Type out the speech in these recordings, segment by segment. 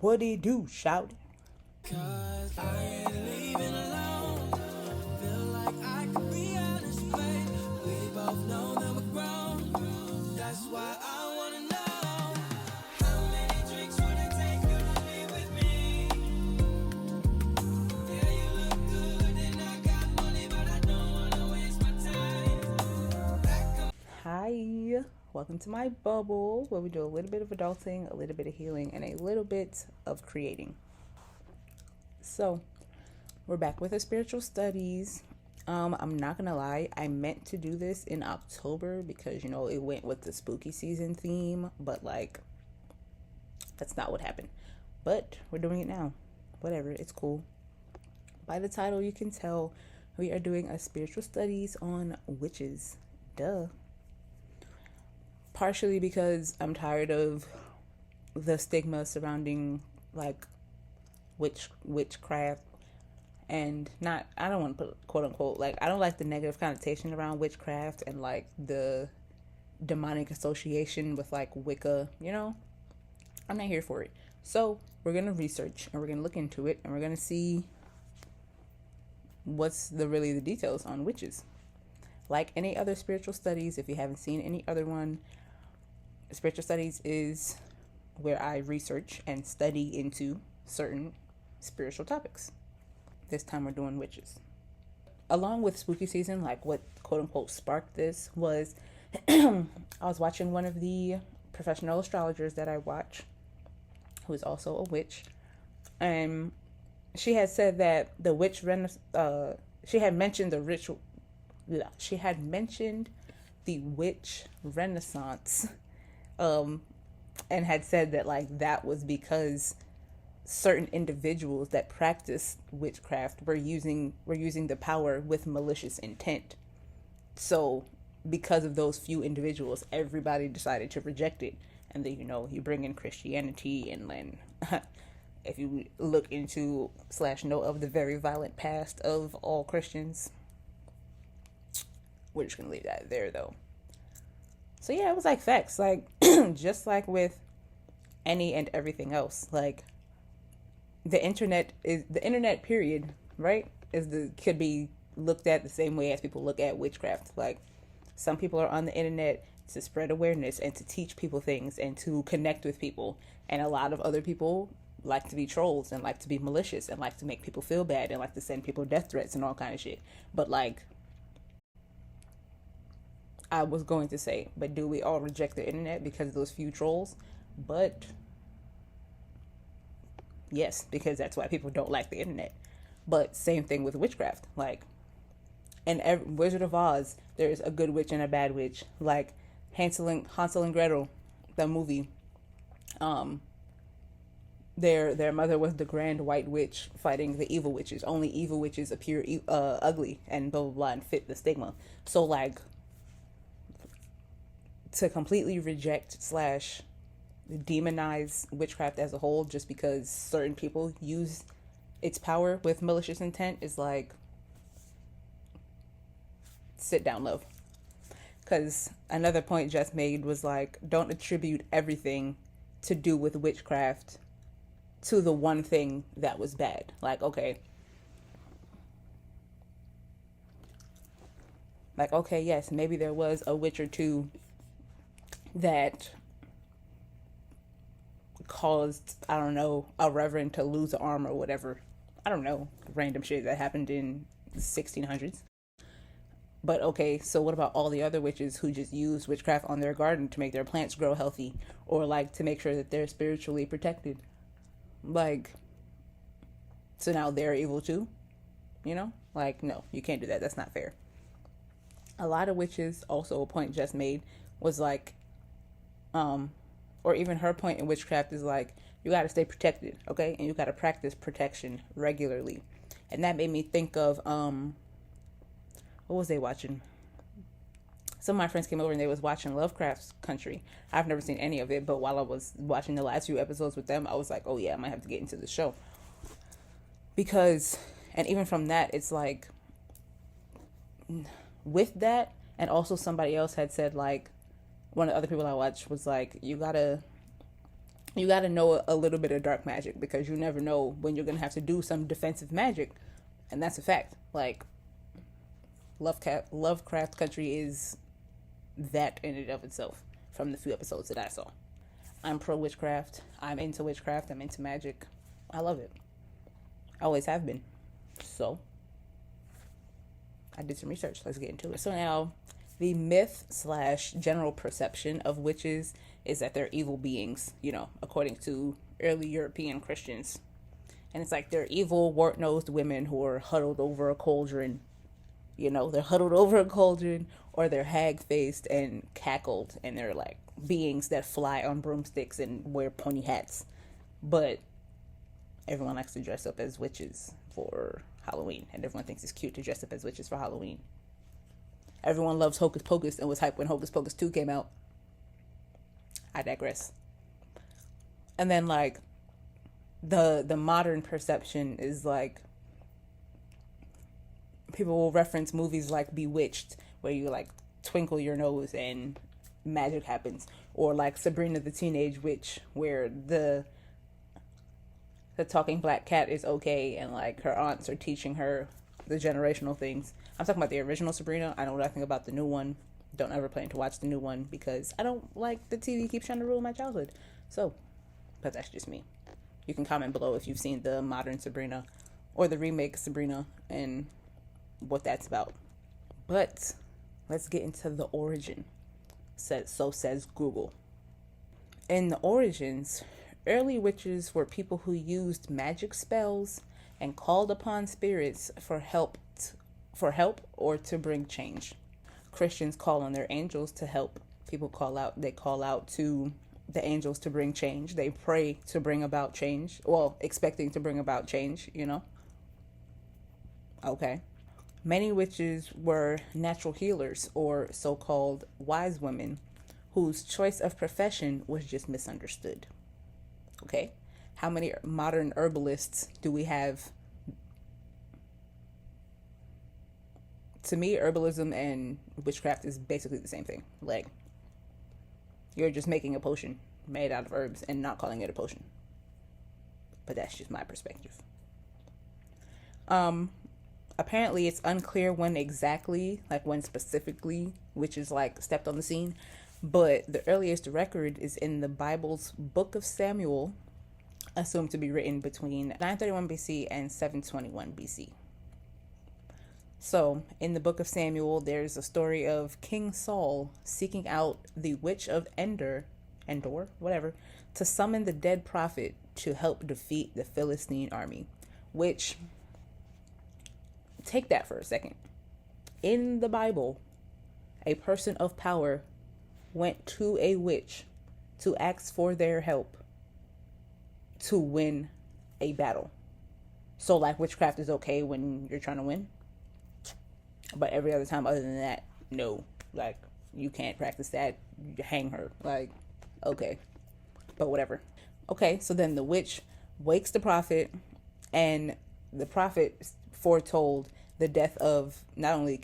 What he do, shout? Cause I ain't leaving alone. Feel like I could be honest, babe. We both know that we're grown. That's why I wanna know how many drinks would it take you to be with me? Yeah, you look good and I got money, but I don't wanna waste my time. Hi, welcome to my bubble where we do a little bit of adulting, a little bit of healing, and a little bit of creating. So, we're back with our spiritual studies. I'm not gonna lie, I meant to do this in October because it went with the spooky season theme, but that's not what happened. But we're doing it now. Whatever, it's cool. By the title, you can tell we are doing a spiritual studies on witches. Duh. Partially because I'm tired of the stigma surrounding witchcraft, and not, I don't want to put quote unquote, I don't like the negative connotation around witchcraft and the demonic association with Wicca. I'm not here for it. So we're gonna research and we're gonna look into it and we're gonna see what's the details on witches. Like any other spiritual studies, if you haven't seen any other one, spiritual studies is where I research and study into certain spiritual topics. This time we're doing witches. Along with spooky season, what quote unquote sparked this was I was watching one of the professional astrologers that I watch, who is also a witch, and she had said that the witch she had mentioned the witch renaissance, and had said that that was because certain individuals that practice witchcraft were using the power with malicious intent. So because of those few individuals, everybody decided to reject it. And then you bring in Christianity, and then if you look into / know of the very violent past of all Christians, we're just gonna leave that there though. So yeah, it was facts, just like with any and everything else, the internet period, right, could be looked at the same way as people look at witchcraft. Some people are on the internet to spread awareness and to teach people things and to connect with people, and a lot of other people like to be trolls and like to be malicious and like to make people feel bad and like to send people death threats and all kind of shit. But I was going to say, but do we all reject the internet because of those few trolls? But yes, because that's why people don't like the internet. But same thing with witchcraft. In Wizard of Oz, there's a good witch and a bad witch. Hansel and Gretel, the movie. Their mother was the Grand White Witch fighting the evil witches. Only evil witches appear ugly and blah blah blah and fit the stigma. So to completely reject / demonize witchcraft as a whole just because certain people use its power with malicious intent is sit down, love. Because another point Jess made was don't attribute everything to do with witchcraft to the one thing that was bad. Okay, yes, maybe there was a witch or two that caused, I don't know, a reverend to lose an arm or whatever. I don't know, random shit that happened in the 1600s. But okay, so what about all the other witches who just use witchcraft on their garden to make their plants grow healthy, or to make sure that they're spiritually protected? So now they're evil too? No, you can't do that. That's not fair. A lot of witches, also a point Jess made, was or even her point in witchcraft is you got to stay protected, okay? And you got to practice protection regularly. And that made me think of, what was they watching? Some of my friends came over and they was watching Lovecraft's Country. I've never seen any of it, but while I was watching the last few episodes with them, I was oh yeah, I might have to get into the show. Because, and even from that, it's with that, and also somebody else had said one of the other people I watched was you gotta You got to know a little bit of dark magic, because you never know when you're going to have to do some defensive magic. And that's a fact. Like, Lovecraft Country is that in and of itself from the few episodes that I saw. I'm pro witchcraft. I'm into witchcraft. I'm into magic. I love it. I always have been. So, I did some research. Let's get into it. So now, the myth/general perception of witches is that they're evil beings, according to early European Christians. And it's like they're evil, wart-nosed women who are huddled over a cauldron. They're huddled over a cauldron, or they're hag-faced and cackled, and they're like beings that fly on broomsticks and wear pointy hats. But everyone likes to dress up as witches for Halloween, and everyone thinks it's cute to dress up as witches for Halloween. Everyone loves Hocus Pocus and was hyped when Hocus Pocus 2 came out. I digress. And then, like, the modern perception is like, people will reference movies like Bewitched, where you like twinkle your nose and magic happens, or like Sabrina the Teenage Witch, where the talking black cat is okay, and like her aunts are teaching her the generational things. I'm talking about the original Sabrina. I know nothing about the new one. Don't ever plan to watch the new one, because I don't like the TV keeps trying to ruin my childhood. So, but that's just me. You can comment below if you've seen the modern Sabrina or the remake Sabrina and what that's about. But let's get into the origin. So says Google. In the origins, early witches were people who used magic spells and called upon spirits for help or to bring change. Christians call on their angels to help. People call out to the angels to bring change. They pray to bring about change. Well, expecting to bring about change, Okay. Many witches were natural healers, or so-called wise women, whose choice of profession was just misunderstood. Okay. How many modern herbalists do we have? To me, herbalism and witchcraft is basically the same thing. Like, you're just making a potion made out of herbs and not calling it a potion. But that's just my perspective. Apparently it's unclear when specifically witches like stepped on the scene. But the earliest record is in the Bible's Book of Samuel, assumed to be written between 931 BC and 721 BC. So, in the Book of Samuel, there's a story of King Saul seeking out the witch of Endor, to summon the dead prophet to help defeat the Philistine army. Which, take that for a second. In the Bible, a person of power went to a witch to ask for their help to win a battle. So, like, witchcraft is okay when you're trying to win, but every other time other than that, no. Like, you can't practice that. You hang her. Like, okay. But whatever. Okay, so then the witch wakes the prophet, and the prophet foretold the death of not only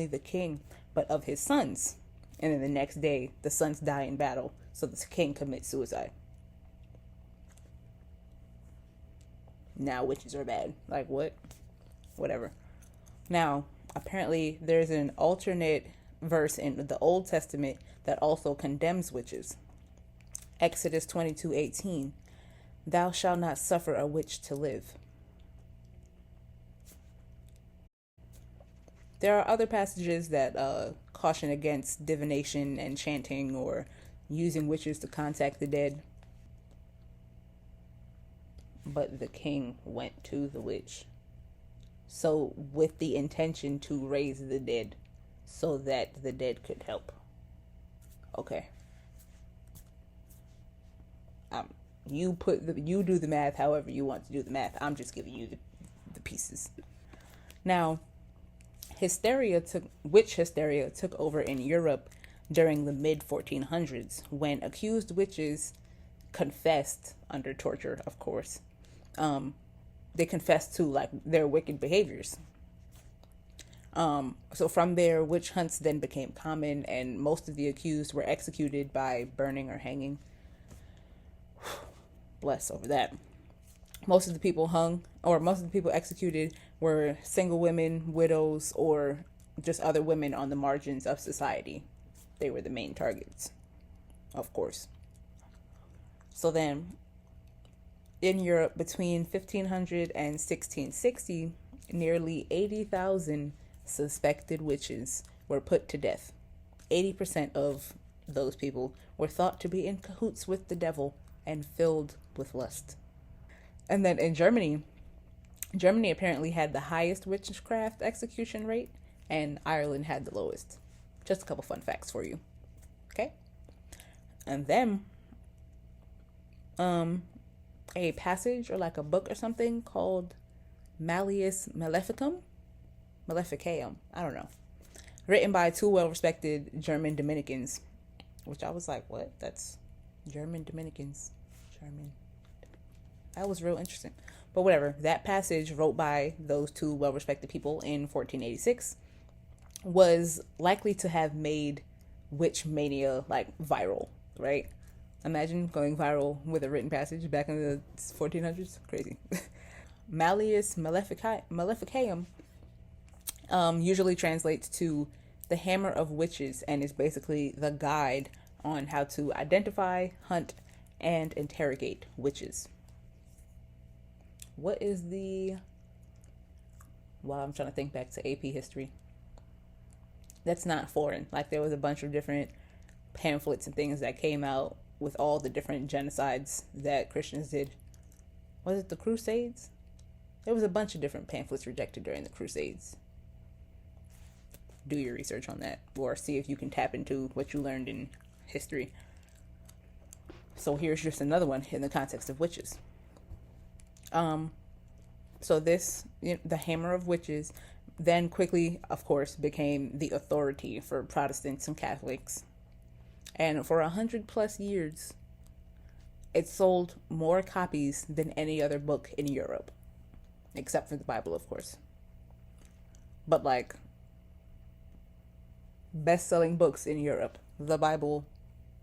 the king, but of his sons. And then the next day, the sons die in battle, so the king commits suicide. Now witches are bad. Like, what? Whatever. Now, apparently there's an alternate verse in the Old Testament that also condemns witches. Exodus 22:18. Thou shalt not suffer a witch to live. There are other passages that caution against divination and chanting or using witches to contact the dead. But the king went to the witch. So, with the intention to raise the dead so that the dead could help. Okay. You do the math however you want to do the math. I'm just giving you the pieces. Now, witch hysteria took over in Europe during the mid-1400s when accused witches confessed, under torture, of course. They confessed to like their wicked behaviors. So from there, witch hunts then became common, and most of the accused were executed by burning or hanging. bless over that. Most of the people hung, or most of the people executed, were single women, widows, or just other women on the margins of society. They were the main targets, of course. So then, in Europe, between 1500 and 1660, nearly 80,000 suspected witches were put to death. 80% of those people were thought to be in cahoots with the devil and filled with lust. And then in Germany, Germany apparently had the highest witchcraft execution rate, and Ireland had the lowest. Just a couple fun facts for you. Okay? And then a passage or like a book or something called Malleus Maleficum, I don't know, written by two well-respected German Dominicans, which I was like, what? That's German Dominicans. That was real interesting. But whatever, that passage wrote by those two well-respected people in 1486 was likely to have made witch mania like viral, right? Imagine going viral with a written passage back in the 1400s. Crazy. Malleus Maleficarum usually translates to the hammer of witches and is basically the guide on how to identify, hunt, and interrogate witches. What is the... Well, I'm trying to think back to AP history. That's not foreign. Like, there was a bunch of different pamphlets and things that came out with all the different genocides that Christians did. Was it the Crusades? There was a bunch of different pamphlets rejected during the Crusades. Do your research on that, or see if you can tap into what you learned in history. So here's just another one in the context of witches. So this, the hammer of witches, then quickly, of course, became the authority for Protestants and Catholics. And for 100+ years, it sold more copies than any other book in Europe, except for the Bible, of course. But like, best-selling books in Europe, the Bible,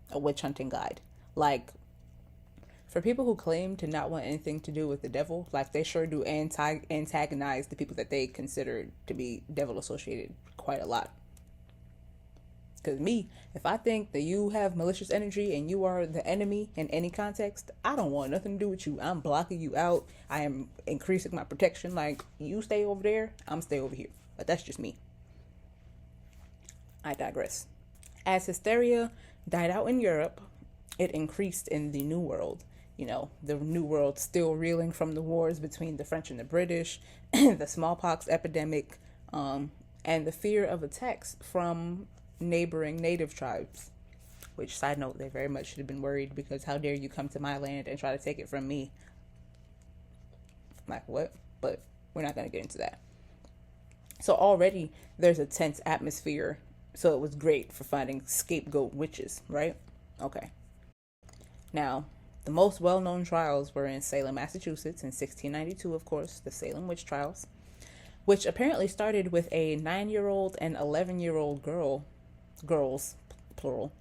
a witch hunting guide. Like, for people who claim to not want anything to do with the devil, like, they sure do antagonize the people that they consider to be devil associated quite a lot. Because me, if I think that you have malicious energy and you are the enemy in any context, I don't want nothing to do with you. I'm blocking you out. I am increasing my protection. Like, you stay over there, I'm stay over here. But that's just me. I digress. As hysteria died out in Europe, it increased in the New World. The New World still reeling from the wars between the French and the British, the smallpox epidemic, and the fear of attacks from neighboring native tribes. Which, side note, they very much should have been worried, because how dare you come to my land and try to take it from me? Like, what? But we're not going to get into that. So already there's a tense atmosphere. So it was great for finding scapegoat witches, right? Okay. Now, the most well-known trials were in Salem, Massachusetts in 1692, of course, the Salem witch trials, which apparently started with a 9-year-old and 11-year-old girls, plural,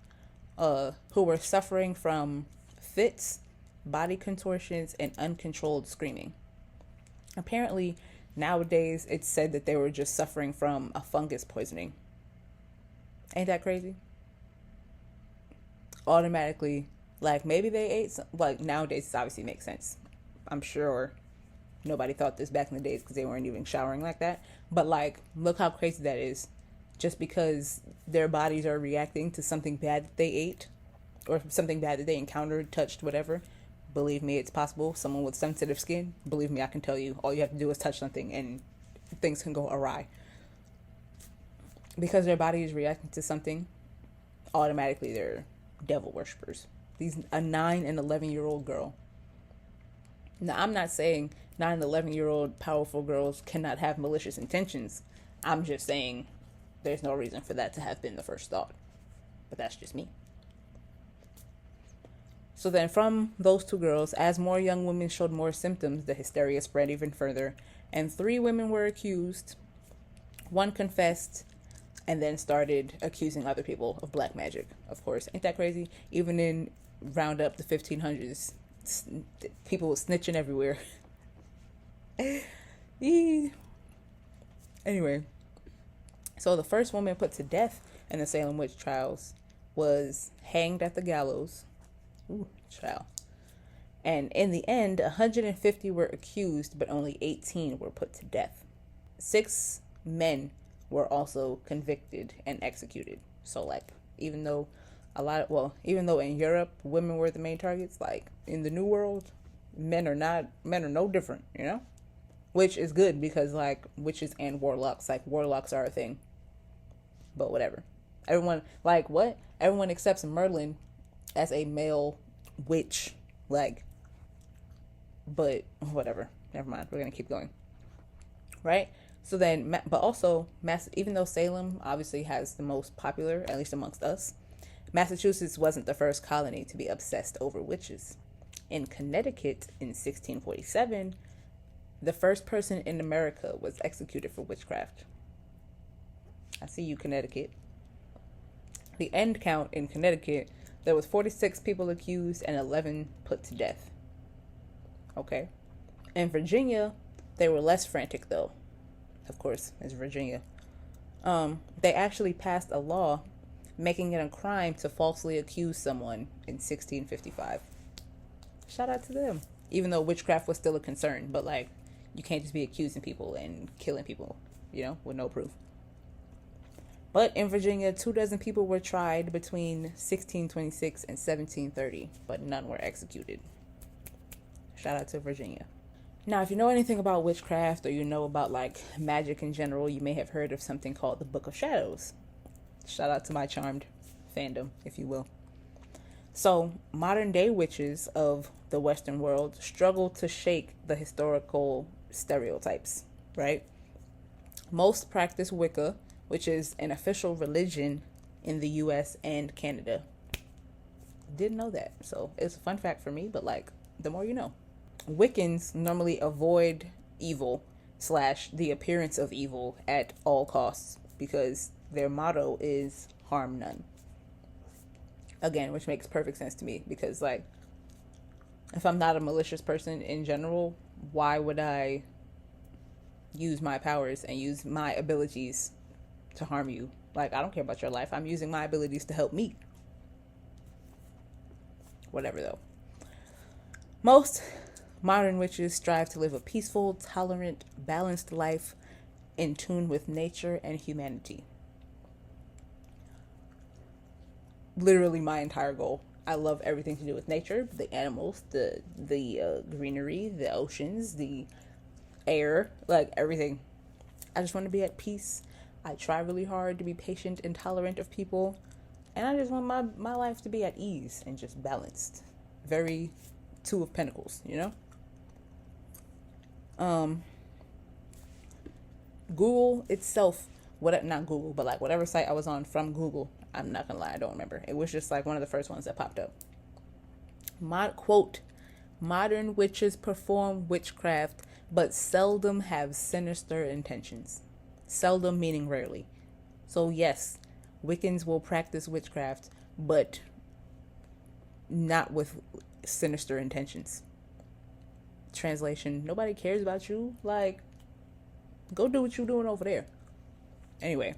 who were suffering from fits, body contortions, and uncontrolled screaming. Apparently, nowadays, it's said that they were just suffering from a fungus poisoning. Ain't that crazy? Automatically, like, maybe they ate some, like, nowadays this obviously makes sense. I'm sure nobody thought this back in the days because they weren't even showering like that. But, like, look how crazy that is. Just because their bodies are reacting to something bad that they ate, or something bad that they encountered, touched, whatever. Believe me, it's possible. Someone with sensitive skin, believe me, I can tell you, all you have to do is touch something and things can go awry. Because their body is reacting to something, automatically they're devil worshippers. A 9 and 11-year-old girl. Now, I'm not saying 9 and 11-year-old powerful girls cannot have malicious intentions. I'm just saying there's no reason for that to have been the first thought. But that's just me. So then from those two girls, as more young women showed more symptoms, the hysteria spread even further, and 3 women were accused. 1 confessed, and then started accusing other people of black magic. Of course, ain't that crazy? Even in round up the 1500s, People snitching everywhere. Anyway, so the first woman put to death in the Salem witch trials was hanged at the gallows. Ooh, child. And in the end, 150 were accused, but only 18 were put to death. 6 men were also convicted and executed. So, like, even though in Europe, women were the main targets, like, in the New World, men are no different, you know? Which is good because, like, witches and warlocks are a thing. But whatever. Everyone accepts Merlin as a male witch, like, but whatever. Never mind. We're going to keep going. Right? So then, but also, even though Salem obviously has the most popular, at least amongst us, Massachusetts wasn't the first colony to be obsessed over witches. In Connecticut in 1647, the first person in America was executed for witchcraft. I see you, Connecticut. The end count in Connecticut, there was 46 people accused and 11 put to death. Okay. In Virginia, they were less frantic, though. Of course, it's Virginia. They actually passed a law making it a crime to falsely accuse someone in 1655. Shout out to them. Even though witchcraft was still a concern, but, like, you can't just be accusing people and killing people, with no proof. But in Virginia, 24 people were tried between 1626 and 1730, but none were executed. Shout out to Virginia. Now, if you know anything about witchcraft or you know about, like, magic in general, you may have heard of something called the Book of Shadows. Shout out to my Charmed fandom, if you will. So, modern day witches of the Western world struggle to shake the historical stereotypes, right? Most practice Wicca, which is an official religion in the US and Canada. Didn't know that. So, it's a fun fact for me, but, like, the more you know. Wiccans normally avoid evil / the appearance of evil at all costs because their motto is harm none. Again, which makes perfect sense to me because, like, if I'm not a malicious person in general, why would I use my powers and use my abilities to harm you? Like, I don't care about your life. I'm using my abilities to help me. Whatever, though. Most modern witches strive to live a peaceful, tolerant, balanced life in tune with nature and humanity. Literally my entire goal. I love everything to do with nature, the animals, the greenery, the oceans, the air, like everything. I just want to be at peace. I try really hard to be patient and tolerant of people, and I just want my life to be at ease and just balanced. Very Two of Pentacles, Google itself, not Google, but like whatever site I was on from Google, I'm not gonna lie, I don't remember. It was just like one of the first ones that popped up. Quote, modern witches perform witchcraft, but seldom have sinister intentions. Seldom meaning rarely. So yes, Wiccans will practice witchcraft, but not with sinister intentions. Translation, nobody cares about you. Like, go do what you're doing over there. Anyway,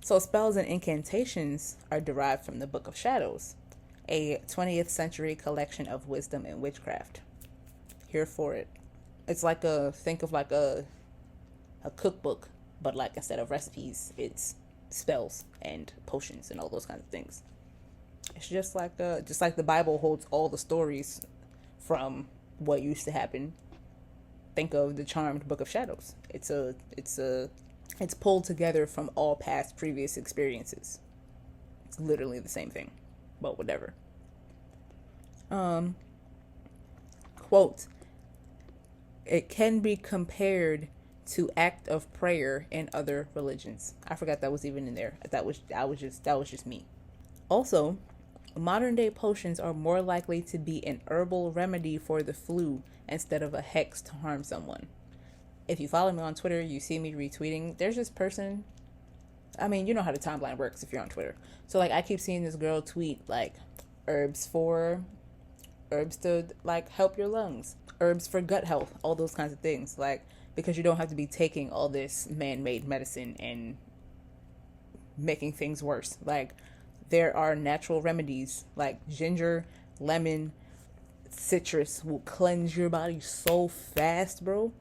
so spells and incantations are derived from the Book of Shadows, a 20th century collection of wisdom and witchcraft. Here for it. It's like think of like a cookbook, but like instead of recipes, it's spells and potions and all those kinds of things. It's just like the Bible holds all the stories from what used to happen. Think of the Charmed Book of Shadows. It's pulled together from all past previous experiences. It's literally the same thing, but whatever. Quote, it can be compared to act of prayer in other religions. I forgot that was even in there. That was just me. Also, modern day potions are more likely to be an herbal remedy for the flu instead of a hex to harm someone. If you follow me on Twitter, you see me retweeting. There's this person, I mean, you know how the timeline works if you're on Twitter. So like I keep seeing this girl tweet like herbs for herbs to like help your lungs, herbs for gut health, all those kinds of things. Like, because you don't have to be taking all this man-made medicine and making things worse. Like, there are natural remedies like ginger, lemon, citrus will cleanse your body so fast, bro.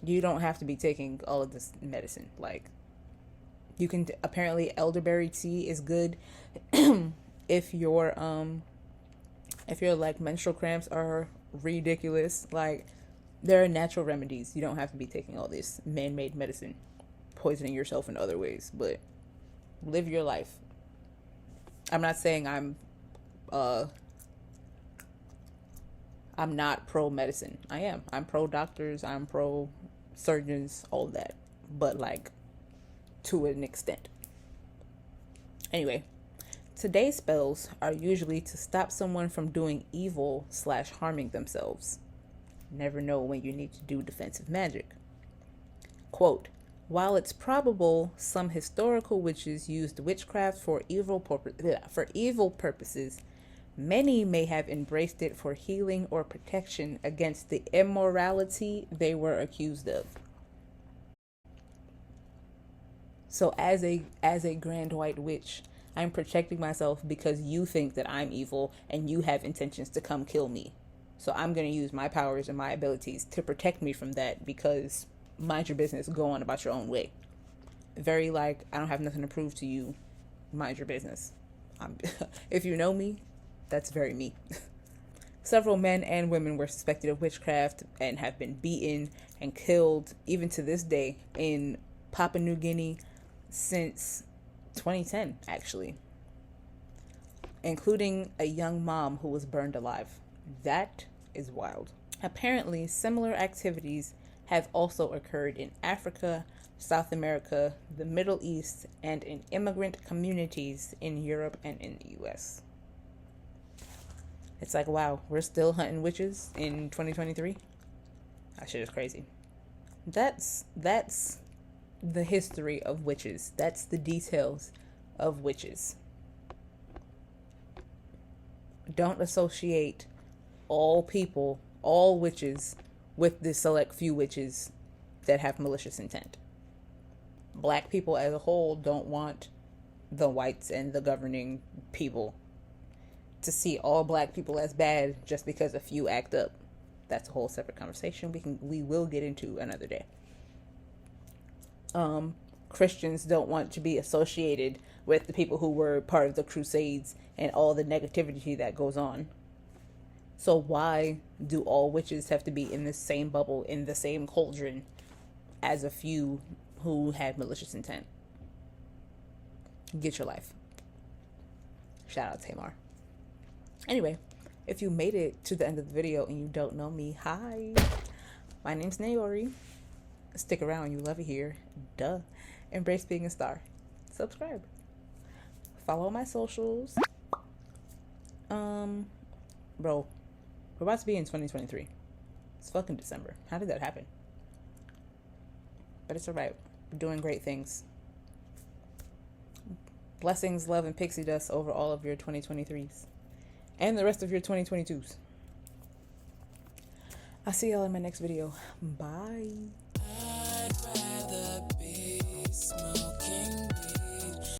You don't have to be taking all of this medicine. Like, you can apparently elderberry tea is good if your like menstrual cramps are ridiculous. Like, there are natural remedies. You don't have to be taking all this man-made medicine, poisoning yourself in other ways. But live your life. I'm not saying I'm not pro medicine. I am. I'm pro doctors. I'm pro surgeons. All that. But like, to an extent. Anyway, today's spells are usually to stop someone from doing evil / harming themselves. Never know when you need to do defensive magic. Quote, while it's probable some historical witches used witchcraft for evil purposes, many may have embraced it for healing or protection against the immorality they were accused of. So as a grand white witch, I'm protecting myself because you think that I'm evil and you have intentions to come kill me. So I'm going to use my powers and my abilities to protect me from that, because mind your business, go on about your own way. Very like, I don't have nothing to prove to you, mind your business. If you know me, that's very me. Several men and women were suspected of witchcraft and have been beaten and killed, even to this day, in Papua New Guinea since 2010, actually. Including a young mom who was burned alive. That is wild. Apparently, similar activities have also occurred in Africa, South America, the Middle East, and in immigrant communities in Europe and in the US. It's like, wow, we're still hunting witches in 2023? That shit is crazy. That's the history of witches. That's the details of witches. Don't associate all people, all witches, with the select few witches that have malicious intent. Black people as a whole don't want the whites and the governing people to see all black people as bad just because a few act up. That's a whole separate conversation we will get into another day. Christians don't want to be associated with the people who were part of the Crusades and all the negativity that goes on. So why do all witches have to be in the same bubble, in the same cauldron, as a few who had malicious intent? Get your life. Shout out Tamar. Anyway, if you made it to the end of the video and you don't know me, hi. My name's Naori. Stick around, you love it here. Duh. Embrace being a star. Subscribe. Follow my socials. Bro, we're about to be in 2023. It's fucking December. How did that happen? But it's alright. We're doing great things. Blessings, love, and pixie dust over all of your 2023s. And the rest of your 2022s. I'll see y'all in my next video. Bye. I'd rather be smoking.